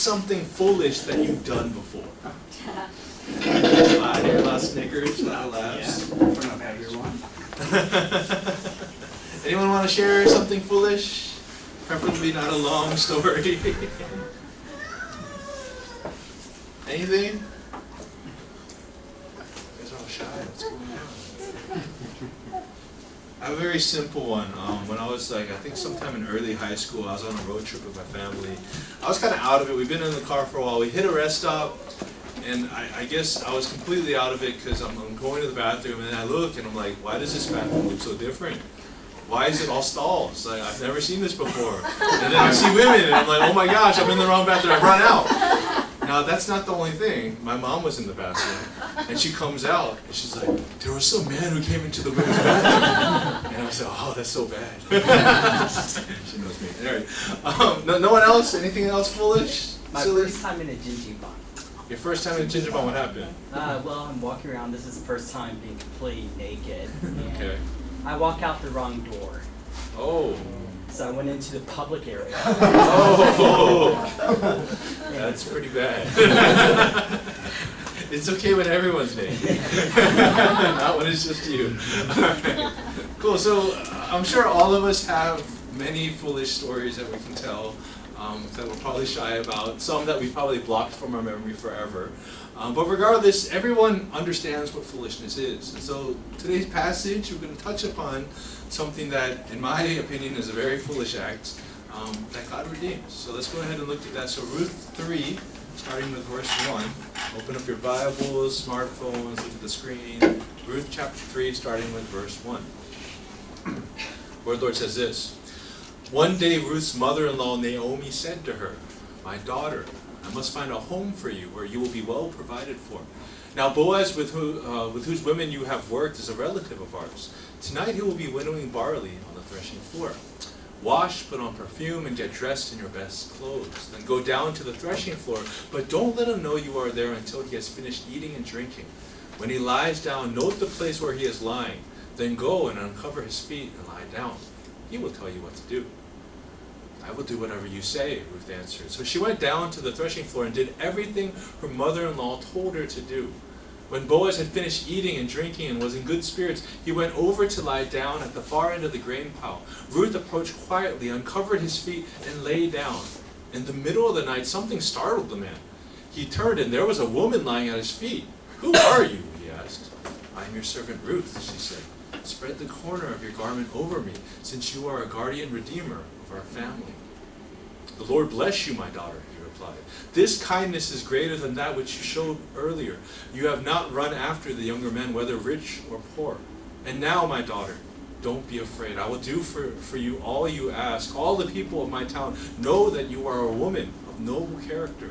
something foolish that you've done before? I hear a lot of snickers, a lot of laughs. Yeah, in front of everyone. Anyone want to share something foolish? Preferably not a long story. Anything? You guys are all shy. What's going on? I have a very simple one. When I was I think sometime in early high school, I was on a road trip with my family. I was kind of out of it. We've been in the car for a while. We hit a rest stop, and I guess I was completely out of it because I'm going to the bathroom, and then I look, and I'm like, why does this bathroom look so different? Why is it all stalls? Like, I've never seen this before. And then I see women, and I'm like, oh my gosh, I'm in the wrong bathroom. I run out. Now, that's not the only thing. My mom was in the bathroom, and she comes out, and she's like, there was some man who came into the women's bathroom. And I was like, oh, that's so bad. She knows me. All right. No one else? Anything else foolish? My Silly? first time in a gingy bun. Your first time in a ginger bun, what happened? Well, I'm walking around. This is the first time being completely naked. And Okay. I walk out the wrong door. Oh. So I went into the public area. Oh. That's pretty bad. It's okay when everyone's naked. Not when it's just you. Alright. Cool. So I'm sure all of us have many foolish stories that we can tell that we're probably shy about. Some that we probably blocked from our memory forever. But regardless, everyone understands what foolishness is. And so today's passage, we're going to touch upon something that, in my opinion, is a very foolish act that God redeems. So let's go ahead and look at that. So Ruth 3, starting with verse 1. Open up your Bibles, smartphones, look at the screen. Ruth chapter 3, starting with verse 1. Word Lord says this. One day Ruth's mother-in-law Naomi said to her, "My daughter, I must find a home for you where you will be well provided for. Now Boaz, with whose women you have worked, is a relative of ours. Tonight he will be winnowing barley on the threshing floor. Wash, put on perfume, and get dressed in your best clothes. Then go down to the threshing floor, but don't let him know you are there until he has finished eating and drinking. When he lies down, note the place where he is lying. Then go and uncover his feet and lie down. He will tell you what to do." "I will do whatever you say," Ruth answered. So she went down to the threshing floor and did everything her mother-in-law told her to do. When Boaz had finished eating and drinking and was in good spirits, he went over to lie down at the far end of the grain pile. Ruth approached quietly, uncovered his feet, and lay down. In the middle of the night, something startled the man. He turned, and there was a woman lying at his feet. "Who are you?" he asked. "I am your servant Ruth," she said. "Spread the corner of your garment over me, since you are a guardian redeemer of our family." "The Lord bless you, my daughter," he replied. "This kindness is greater than that which you showed earlier. You have not run after the younger men, whether rich or poor. And now, my daughter, don't be afraid. I will do for you all you ask. All the people of my town know that you are a woman of noble character.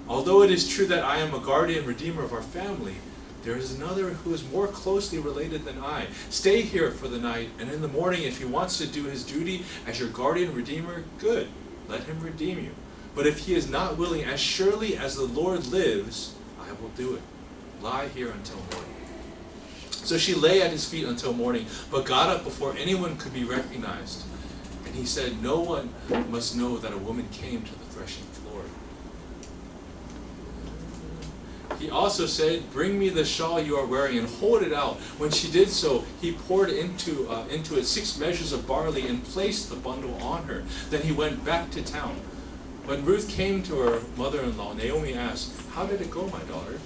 Although it is true that I am a guardian redeemer of our family, there is another who is more closely related than I. Stay here for the night, and in the morning, if he wants to do his duty as your guardian redeemer, good, let him redeem you. But if he is not willing, as surely as the Lord lives, I will do it. Lie here until morning." So she lay at his feet until morning, but got up before anyone could be recognized. And he said, "No one must know that a woman came to the threshing floor." He also said, "Bring me the shawl you are wearing and hold it out." When she did so, he poured into it 6 measures of barley and placed the bundle on her. Then he went back to town. When Ruth came to her mother-in-law, Naomi asked, "How did it go, my daughter?"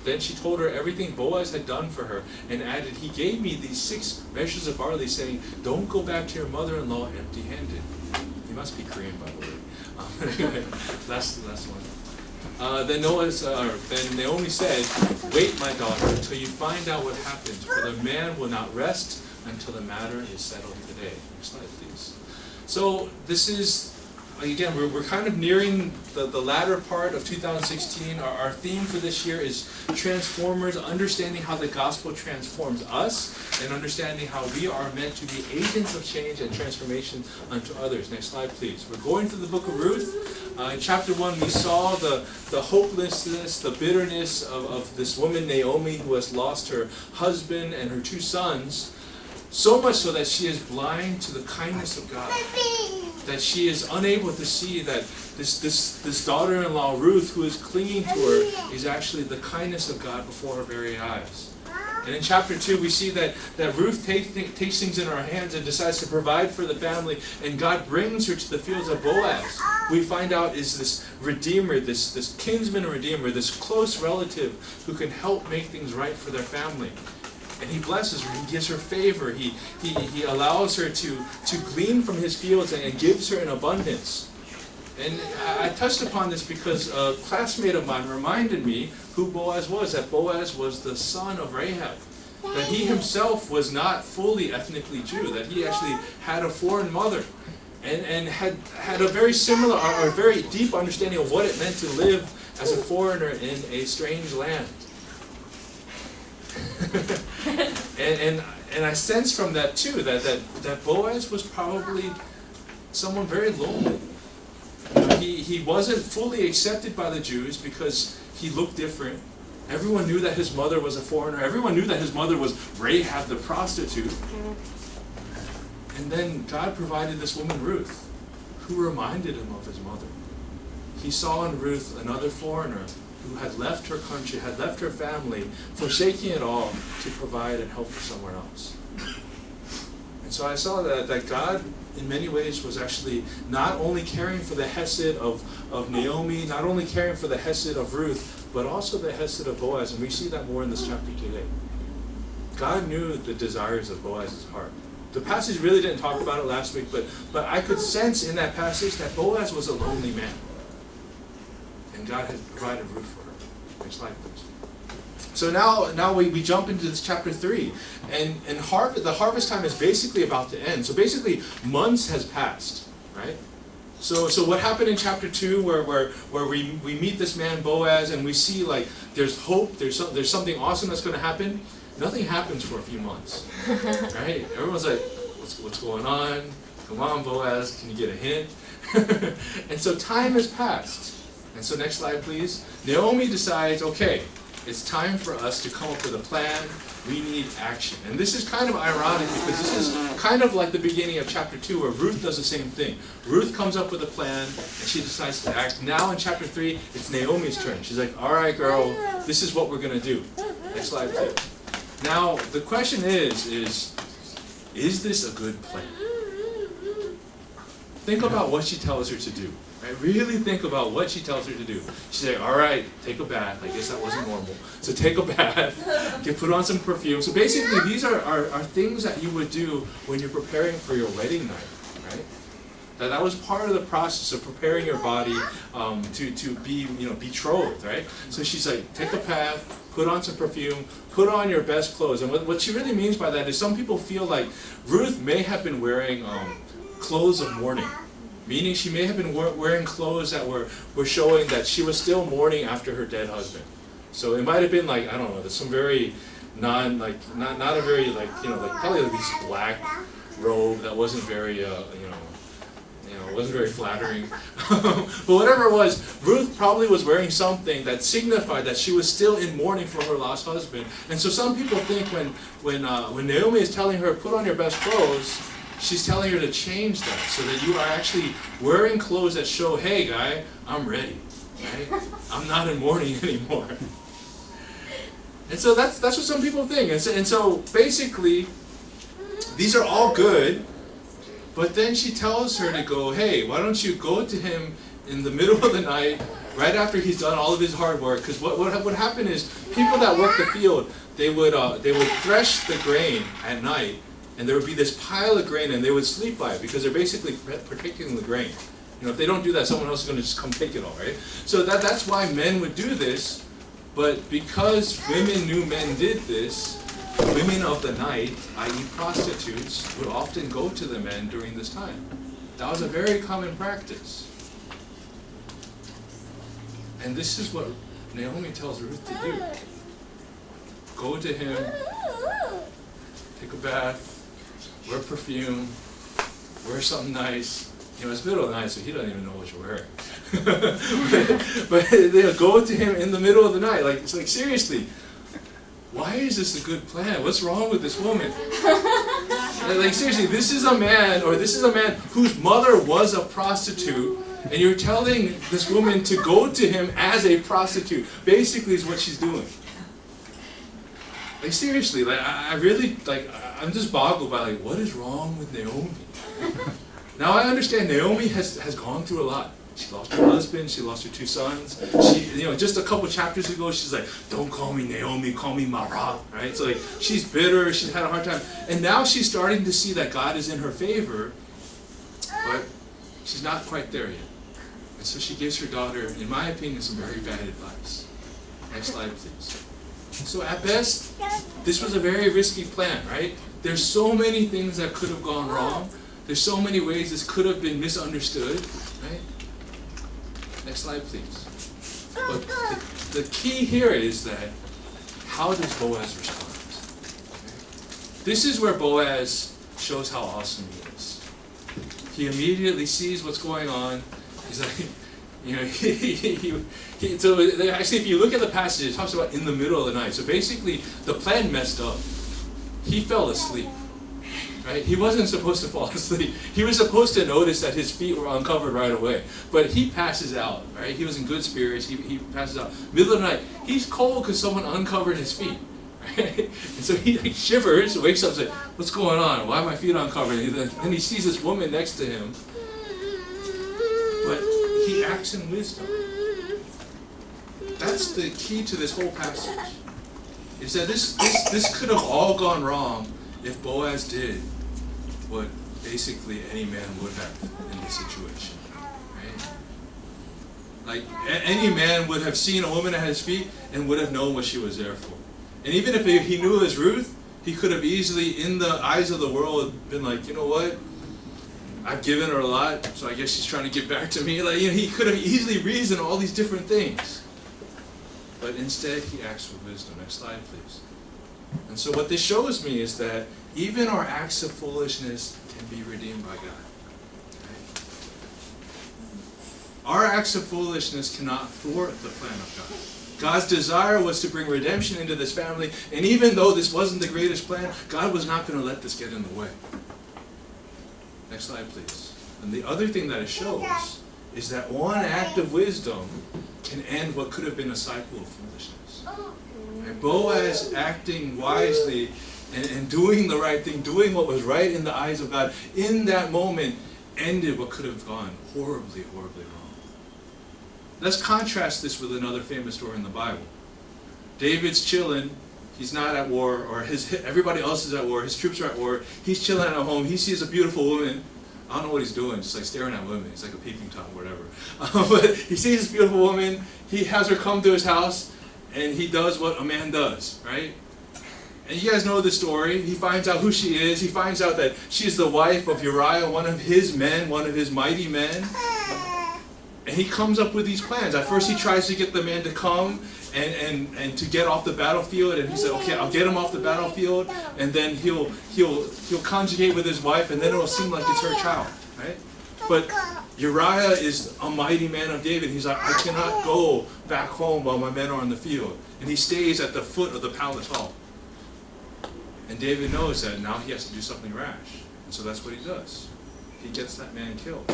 Then she told her everything Boaz had done for her and added, "He gave me these 6 measures of barley, saying, 'Don't go back to your mother-in-law empty-handed.'" He must be Korean, by the way. Anyway, that's the last one. Then Naomi said, "Wait, my daughter, until you find out what happened, for the man will not rest until the matter is settled today." Next slide, please. So this is, again, we're kind of nearing the latter part of 2016. Our theme for this year is Transformers, understanding how the gospel transforms us and understanding how we are meant to be agents of change and transformation unto others. Next slide, please. We're going through the book of Ruth. In chapter 1, we saw the hopelessness, the bitterness of this woman, Naomi, who has lost her husband and her 2 sons, so much so that she is blind to the kindness of God. that she is unable to see that this daughter-in-law, Ruth, who is clinging to her, is actually the kindness of God before her very eyes. And in chapter 2, we see that Ruth takes things in her hands and decides to provide for the family, and God brings her to the fields of Boaz. We find out is this redeemer, this kinsman redeemer, this close relative who can help make things right for their family. And he blesses her, he gives her favor, he allows her to glean from his fields and gives her in abundance. And I touched upon this because a classmate of mine reminded me who Boaz was, that Boaz was the son of Rahab. That he himself was not fully ethnically Jew, that he actually had a foreign mother and had a very similar or very deep understanding of what it meant to live as a foreigner in a strange land. and I sense from that too that Boaz was probably someone very lonely. He wasn't fully accepted by the Jews because he looked different. Everyone knew that his mother was a foreigner. Everyone knew that his mother was Rahab the prostitute. And then God provided this woman Ruth, who reminded him of his mother. He saw in Ruth another foreigner who had left her country, had left her family, forsaking it all to provide and help for someone else. And so I saw that God, in many ways, was actually not only caring for the hesed of Naomi, not only caring for the hesed of Ruth, but also the hesed of Boaz. And we see that more in this chapter today. God knew the desires of Boaz's heart. The passage really didn't talk about it last week, but I could sense in that passage that Boaz was a lonely man. And God had provided Ruth for her. Next slide, please. So now we jump into this chapter 3, and the harvest time is basically about to end. So basically, months has passed, right? So what happened in chapter 2, where we meet this man Boaz, and we see like there's hope, there's something awesome that's going to happen. Nothing happens for a few months, right? Everyone's like, what's going on? Come on, Boaz, can you get a hint? And so time has passed. And so next slide, please. Naomi decides, okay, it's time for us to come up with a plan. We need action. And this is kind of ironic because this is kind of like the beginning of chapter 2 where Ruth does the same thing. Ruth comes up with a plan and she decides to act. Now in chapter 3, it's Naomi's turn. She's like, all right, girl, this is what we're going to do. Next slide, please. Now, the question is this a good plan? Think about what she tells her to do. Right? Really think about what she tells her to do. She's like, all right, take a bath. I guess that wasn't normal. So take a bath, put on some perfume. So basically, these are things that you would do when you're preparing for your wedding night, right? That was part of the process of preparing your body to be betrothed, right? So she's like, take a bath, put on some perfume, put on your best clothes. And what she really means by that is some people feel like Ruth may have been wearing clothes of mourning. Meaning she may have been wearing clothes that were showing that she was still mourning after her dead husband. So it might have been like, I don't know, there's some very not a very probably like this black robe that wasn't very wasn't very flattering. But whatever it was, Ruth probably was wearing something that signified that she was still in mourning for her lost husband. And so some people think when Naomi is telling her, put on your best clothes, she's telling her to change that so that you are actually wearing clothes that show, hey guy, I'm ready. Right? I'm not in mourning anymore. And so that's what some people think. And so basically, these are all good. But then she tells her to go, hey, why don't you go to him in the middle of the night, right after he's done all of his hard work? Because what would happen is people that work the field, they would thresh the grain at night, and there would be this pile of grain, and they would sleep by it because they're basically protecting the grain. If they don't do that, someone else is going to just come take it all, right? So that's why men would do this. But because women knew men did this, women of the night, i.e. prostitutes, would often go to the men during this time. That was a very common practice. And this is what Naomi tells Ruth to do. Go to him, take a bath, wear perfume, wear something nice. It's middle of the night, so he doesn't even know what you're wearing. but they'll go to him in the middle of the night. It's like, seriously, why is this a good plan? What's wrong with this woman? Like seriously, this is a man whose mother was a prostitute, and you're telling this woman to go to him as a prostitute. Basically, is what she's doing. Like seriously, like I really like I'm just boggled by like what is wrong with Naomi. Now I understand Naomi has gone through a lot. She lost her husband, she lost her 2 sons. She, just a couple chapters ago, she's like, don't call me Naomi, call me Mara, right? So like, she's bitter, she's had a hard time. And now she's starting to see that God is in her favor, but she's not quite there yet. And so she gives her daughter, in my opinion, some very bad advice. Next slide, please. So at best, this was a very risky plan, right? There's so many things that could have gone wrong. There's so many ways this could have been misunderstood, right? Next slide, please. But the key here is that, how does Boaz respond? This is where Boaz shows how awesome he is. He immediately sees what's going on. He's like, so actually if you look at the passage, it talks about in the middle of the night. So basically, the plan messed up. He fell asleep. Right? He wasn't supposed to fall asleep. He was supposed to notice that his feet were uncovered right away. But he passes out. Right? He was in good spirits. He passes out. Middle of the night. He's cold because someone uncovered his feet. Right? And so he shivers, wakes up, and says, what's going on? Why are my feet uncovered? And he sees this woman next to him. But he acts in wisdom. That's the key to this whole passage. Is that this could have all gone wrong if Boaz did what basically any man would have in this situation, right? Like any man would have seen a woman at his feet and would have known what she was there for. And even if he knew it was Ruth, he could have easily, in the eyes of the world, been like, you know what? I've given her a lot, so I guess she's trying to give back to me. Like, he could have easily reasoned all these different things. But instead, he acts with wisdom. Next slide, please. And so what this shows me is that even our acts of foolishness can be redeemed by God. Right? Our acts of foolishness cannot thwart the plan of God. God's desire was to bring redemption into this family, and even though this wasn't the greatest plan, God was not going to let this get in the way. Next slide, please. And the other thing that it shows is that one act of wisdom can end what could have been a cycle of foolishness. And Boaz acting wisely and doing the right thing, doing what was right in the eyes of God, in that moment ended what could have gone horribly, horribly wrong. Let's contrast this with another famous story in the Bible. David's chilling. He's not at war, or everybody else is at war. His troops are at war. He's chilling at home. He sees a beautiful woman. I don't know what he's doing, just like staring at women. He's like a peeping Tom, whatever. But he sees this beautiful woman. He has her come to his house, and he does what a man does, right? And you guys know the story. He finds out who she is. He finds out that she's the wife of Uriah, one of his men, one of his mighty men. And he comes up with these plans. At first he tries to get the man to come and to get off the battlefield, and he said, okay, I'll get him off the battlefield, and then he'll conjugate with his wife, and then it'll seem like it's her child, right? But Uriah is a mighty man of David. He's like, I cannot go back home while my men are in the field. And he stays at the foot of the palace hall. And David knows that now he has to do something rash. And so that's what he does. He gets that man killed.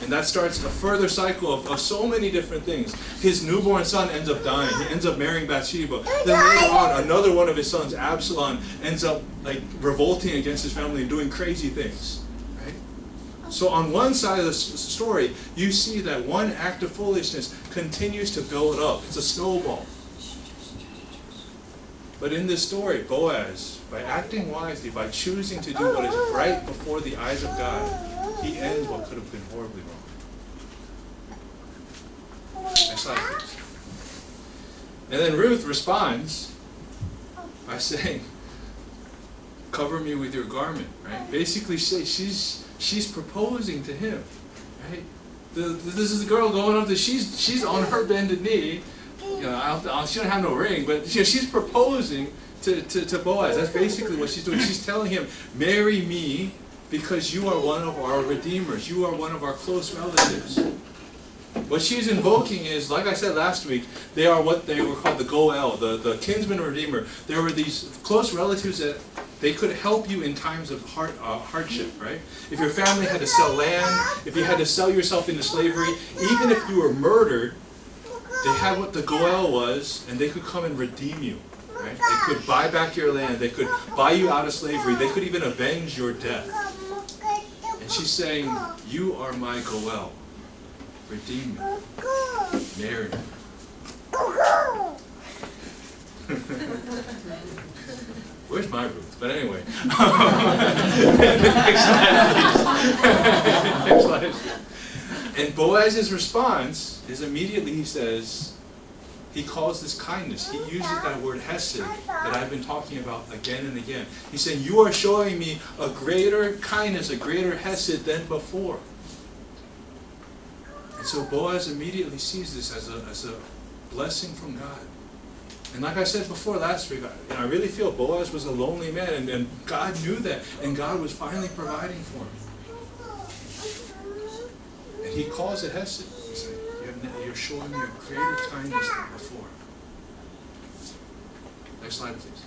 And that starts a further cycle of so many different things. His newborn son ends up dying. He ends up marrying Bathsheba. Then later on, another one of his sons, Absalom, ends up like revolting against his family and doing crazy things. Right? So on one side of the story, you see that one act of foolishness continues to build up. It's a snowball. But in this story, Boaz, by acting wisely, by choosing to do what is right before the eyes of God, he ends what could have been horribly wrong. Next slide, please. And then Ruth responds by saying, cover me with your garment, right? Basically, she's proposing to him, right? This is the girl going up to, she's on her bended knee. You know, she doesn't have no ring, but she's proposing to Boaz. That's basically what she's doing. She's telling him, marry me because you are one of our redeemers. You are one of our close relatives. What she's invoking is, like I said last week, they are what they were called the Goel, the kinsman redeemer. There were these close relatives that they could help you in times of hardship, right? If your family had to sell land, if you had to sell yourself into slavery, even if you were murdered, they had what the goel was, and they could come and redeem you, right? They could buy back your land. They could buy you out of slavery. They could even avenge your death. And she's saying, you are my goel. Redeem me. Marry me. Where's my Ruth? But anyway. Next slide, please. Next slide. And Boaz's response is immediately he says, he calls this kindness. He uses that word hesed that I've been talking about again and again. He's saying, you are showing me a greater kindness, a greater hesed than before. And so Boaz immediately sees this as a blessing from God. And like I said before last week, I really feel Boaz was a lonely man, and God knew that, and God was finally providing for him. And he calls it hesed. He's like, you're showing me a greater kindness than before. Next slide, please.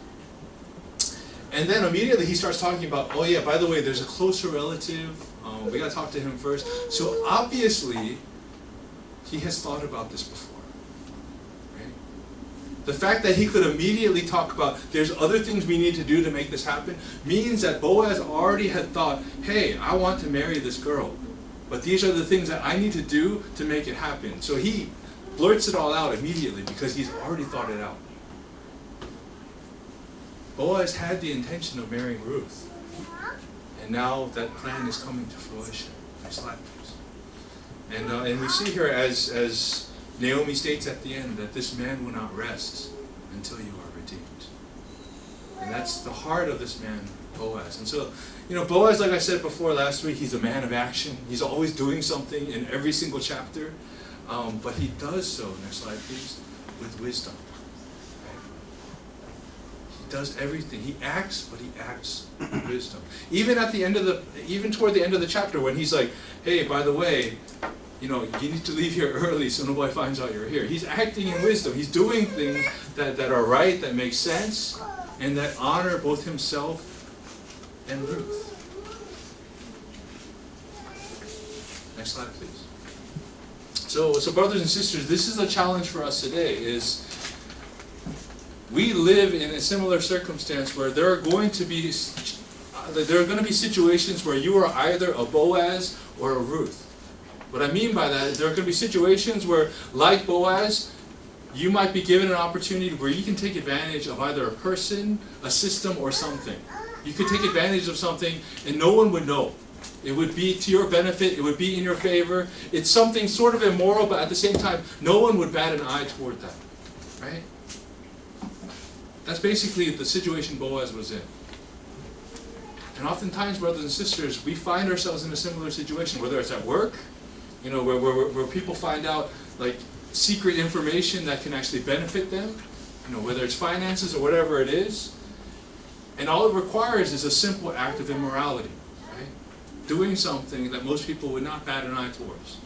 And then immediately he starts talking about, oh yeah, by the way, there's a closer relative. We got to talk to him first. So obviously, he has thought about this before. The fact that he could immediately talk about there's other things we need to do to make this happen means that Boaz already had thought, hey, I want to marry this girl, but these are the things that I need to do to make it happen. So he blurts it all out immediately because he's already thought it out. Boaz had the intention of marrying Ruth, and now that plan is coming to fruition. Next slide, please. And we see here as Naomi states at the end that this man will not rest until you are redeemed. And that's the heart of this man, Boaz. And so, Boaz, like I said before last week, he's a man of action. He's always doing something in every single chapter. But he does so, next slide please, with wisdom. Right? He does everything. He acts, but he acts with wisdom. Even toward the end of the chapter when he's like, hey, by the way, you need to leave here early so nobody finds out you're here. He's acting in wisdom. He's doing things that are right, that make sense, and that honor both himself and Ruth. Next slide, please. So brothers and sisters, this is a challenge for us today, is we live in a similar circumstance where there are going to be situations where you are either a Boaz or a Ruth. What I mean by that is there are going to be situations where, like Boaz, you might be given an opportunity where you can take advantage of either a person, a system, or something. You could take advantage of something and no one would know. It would be to your benefit, it would be in your favor. It's something sort of immoral, but at the same time, no one would bat an eye toward that. Right? That's basically the situation Boaz was in. And oftentimes, brothers and sisters, we find ourselves in a similar situation, whether it's at work, where people find out like secret information that can actually benefit them, whether it's finances or whatever it is. And all it requires is a simple act of immorality, right? Doing something that most people would not bat an eye towards.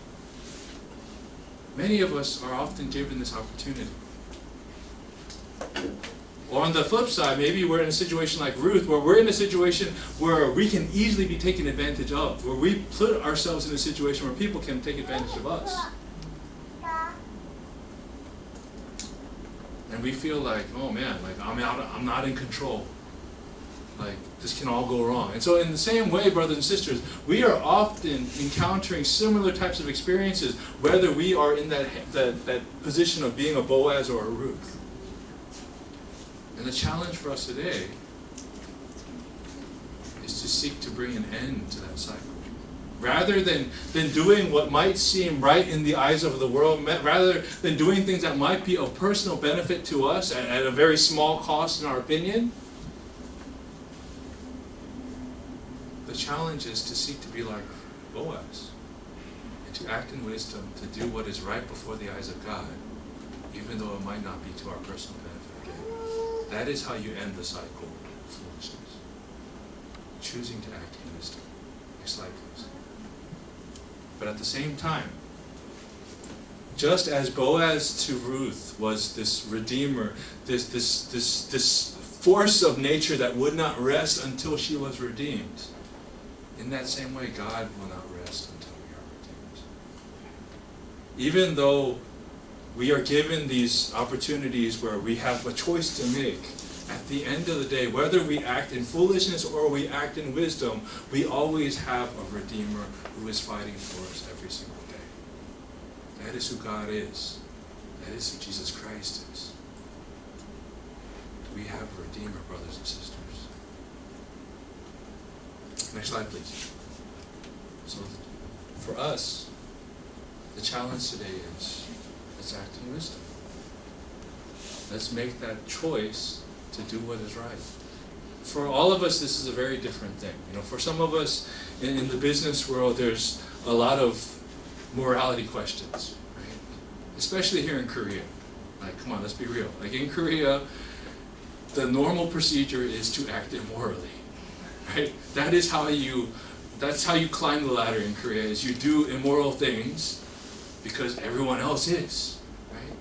Many of us are often given this opportunity. Or on the flip side, maybe we're in a situation like Ruth, where we're in a situation where we can easily be taken advantage of, where we put ourselves in a situation where people can take advantage of us. And we feel like, oh man, like I'm not in control. Like this can all go wrong. And so in the same way, brothers and sisters, we are often encountering similar types of experiences, whether we are in that position of being a Boaz or a Ruth. And the challenge for us today is to seek to bring an end to that cycle. Rather than doing what might seem right in the eyes of the world, rather than doing things that might be of personal benefit to us at a very small cost in our opinion, the challenge is to seek to be like Boaz and to act in wisdom, to do what is right before the eyes of God, even though it might not be to our personal benefit. That is how you end the cycle of foolishness. Choosing to act in wisdom. Next slide, please. But at the same time, just as Boaz to Ruth was this redeemer, this force of nature that would not rest until she was redeemed. In that same way, God will not rest until we are redeemed. Even though we are given these opportunities where we have a choice to make, at the end of the day, whether we act in foolishness or we act in wisdom, we always have a Redeemer who is fighting for us every single day. That is who God is. That is who Jesus Christ is. We have a Redeemer, brothers and sisters. Next slide, please. So, for us, the challenge today is, let's act in wisdom. Let's make that choice to do what is right. For all of us, this is a very different thing. For some of us in the business world, there's a lot of morality questions, right? Especially here in Korea. Like, come on, let's be real. Like in Korea, the normal procedure is to act immorally, right? That's how you climb the ladder in Korea, is you do immoral things because everyone else is, right?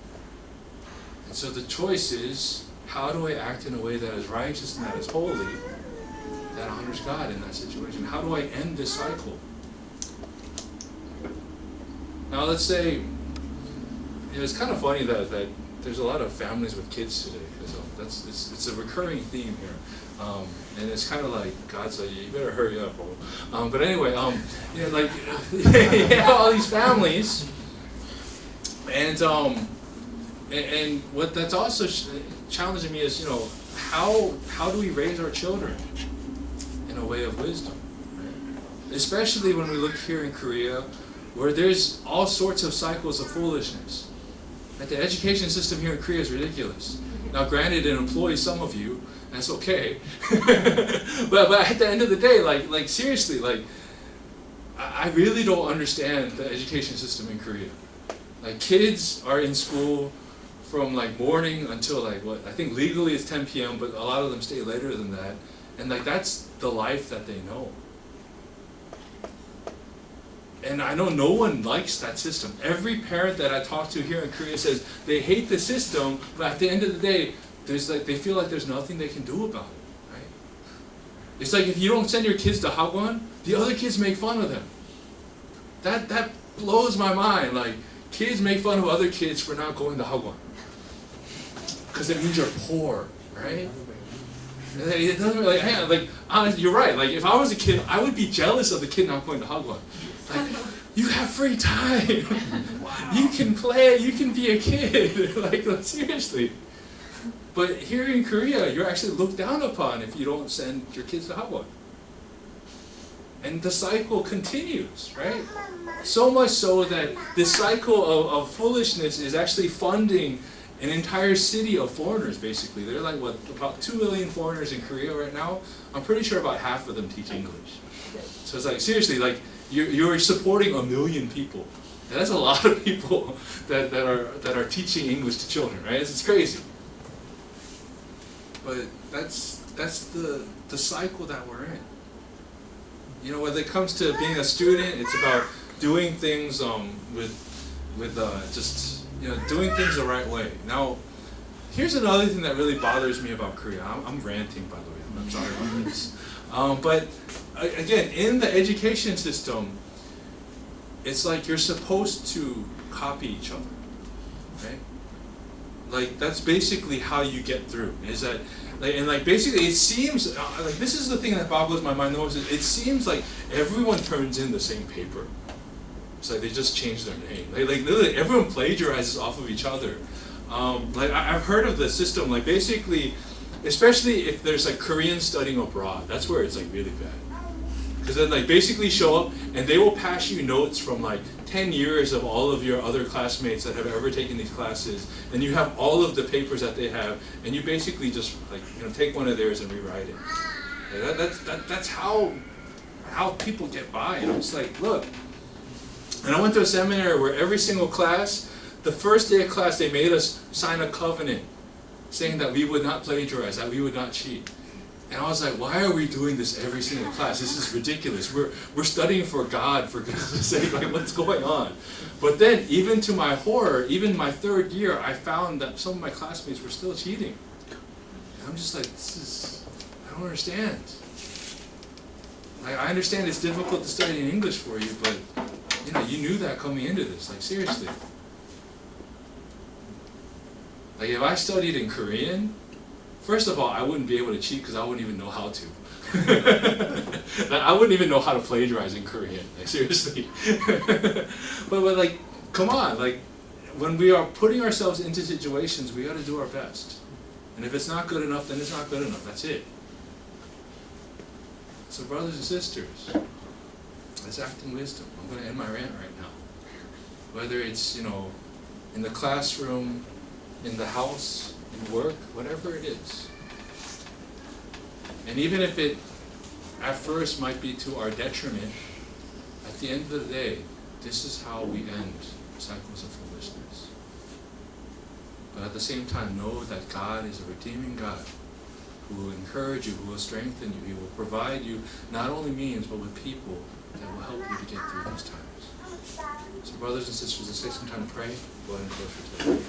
And so the choice is, how do I act in a way that is righteous and that is holy, that honors God in that situation? How do I end this cycle? Now let's say, it's kind of funny that there's a lot of families with kids today. So it's a recurring theme here. And it's kind of like, God's like, you better hurry up. But anyway, you have all these families, and what that's also challenging me is, how do we raise our children in a way of wisdom? Right? Especially when we look here in Korea, where there's all sorts of cycles of foolishness. Like the education system here in Korea is ridiculous. Now, granted, it employs some of you. That's okay. but at the end of the day, like seriously, I really don't understand the education system in Korea. Like, kids are in school from morning until I think legally it's 10 p.m., but a lot of them stay later than that. And that's the life that they know. And I know no one likes that system. Every parent that I talk to here in Korea says they hate the system, but at the end of the day, they feel like there's nothing they can do about it, right? It's like if you don't send your kids to Hagwon, the other kids make fun of them. That blows my mind. Like, kids make fun of other kids for not going to Hagwon. Because it means you're poor, right? It doesn't honestly, you're right. Like, if I was a kid, I would be jealous of the kid not going to Hagwon. Like, you have free time. Wow. You can play. You can be a kid. Seriously. But here in Korea, you're actually looked down upon if you don't send your kids to Hagwon. And the cycle continues, right? So much so that this cycle of foolishness is actually funding an entire city of foreigners, basically. There are about 2 million foreigners in Korea right now. I'm pretty sure about half of them teach English. So it's seriously, you're supporting 1 million people. And that's a lot of people that are teaching English to children, right? It's crazy. But that's the cycle that we're in. When it comes to being a student, it's about doing things doing things the right way. Now, here's another thing that really bothers me about Korea. I'm ranting, by the way. I'm sorry about this. But again, in the education system, it's like you're supposed to copy each other, right? That's basically how you get through. Is that, basically, it seems this is the thing that boggles my mind the most. It seems like everyone turns in the same paper. It's like they just change their name. Literally, everyone plagiarizes off of each other. I've heard of the system. Basically, especially if there's Koreans studying abroad, that's where it's really bad. Because then basically show up and they will pass you notes from 10 years of all of your other classmates that have ever taken these classes, and you have all of the papers that they have, and you basically just take one of theirs and rewrite it. That's how people get by. And I'm just look. And I went to a seminary where every single class, the first day of class, they made us sign a covenant saying that we would not plagiarize, that we would not cheat. And I was like, why are we doing this every single class? This is ridiculous. We're studying for God, for goodness sake. What's going on? But then, even to my horror, even my third year, I found that some of my classmates were still cheating. And I'm just like, I don't understand. Like, I understand it's difficult to study in English for you, but you knew that coming into this. Like, seriously. Like, if I studied in Korean, first of all, I wouldn't be able to cheat because I wouldn't even know how to. Like, I wouldn't even know how to plagiarize in Korean. Like, seriously. but like, come on. Like, when we are putting ourselves into situations, we got to do our best. And if it's not good enough, then it's not good enough. That's it. So, brothers and sisters, let's act in wisdom. I'm going to end my rant right now. Whether it's, in the classroom, in the house, in work, whatever it is. And even if it, at first, might be to our detriment, at the end of the day, this is how we end cycles of foolishness. But at the same time, know that God is a redeeming God who will encourage you, who will strengthen you. He will provide you not only means, but with people that will help you to get through these times. So brothers and sisters, let's take some time to pray. Go ahead and close your table.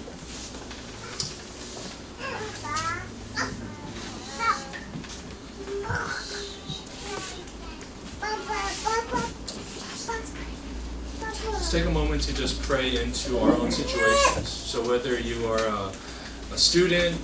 Let's take a moment to just pray into our own situations. So whether you are a student,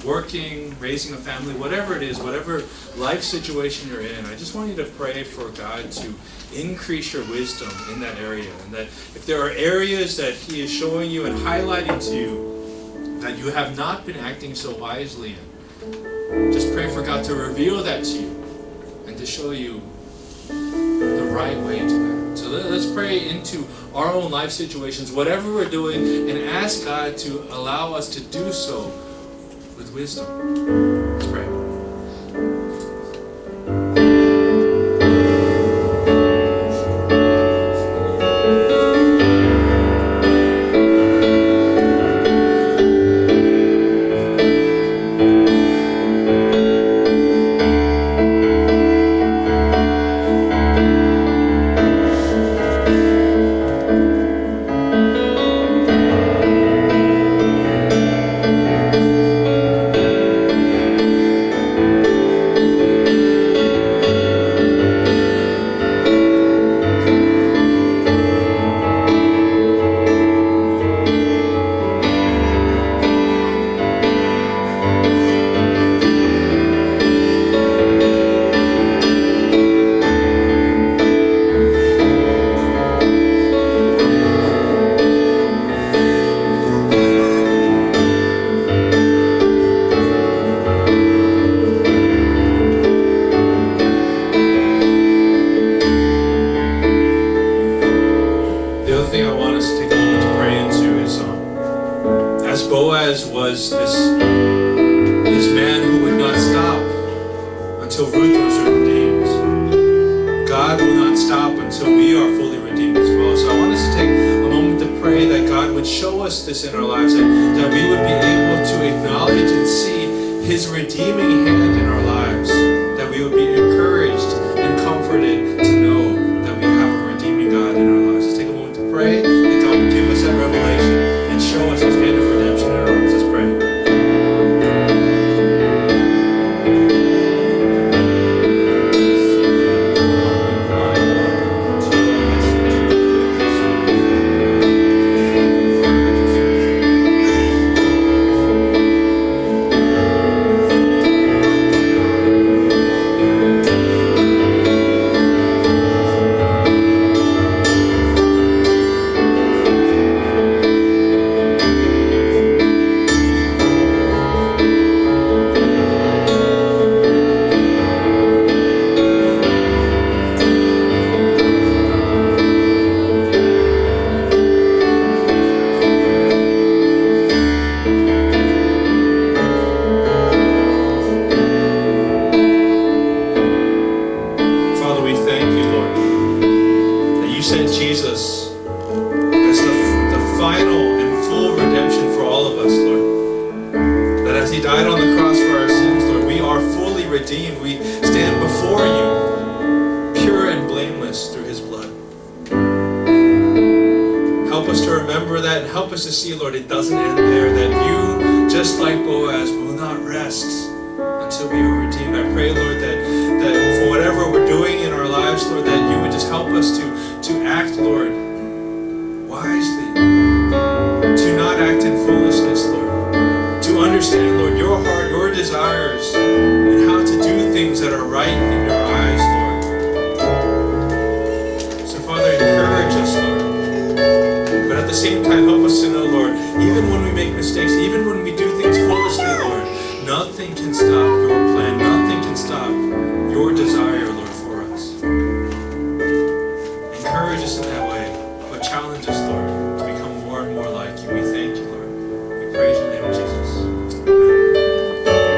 working, raising a family, whatever it is, whatever life situation you're in, I just want you to pray for God to increase your wisdom in that area. And that if there are areas that He is showing you and highlighting to you that you have not been acting so wisely in, just pray for God to reveal that to you and to show you the right way to that. So let's pray into our own life situations, whatever we're doing, and ask God to allow us to do so with wisdom. Let's pray. Was this man who would not stop until Ruth was redeemed. God will not stop until we are fully redeemed as well. So I want us to take a moment to pray that God would show us this in our lives, that we would be able to acknowledge and see His redeeming hand in our lives, that we would be encouraged and comforted to know that we have a redeeming God in our lives. Let's take a moment to pray that God would give us that revelation and show us His hand of redemption in our lives. Let's pray. Redeemed, we stand before you, pure and blameless through His blood. Help us to remember that, and help us to see, Lord, it doesn't end there, that you just like Boaz, we will not rest until we are redeemed. I pray, Lord, that for whatever we're doing in our lives, Lord, that you would just help us to act, Lord, wisely, to not act in foolishness, Lord, to understand, Lord, your heart, your desires, and how to do things that are right in your eyes, Lord. So, Father, encourage us, Lord. But at the same time, help us to know, Lord, even when we make mistakes, even when we do things foolishly, Lord, nothing can stop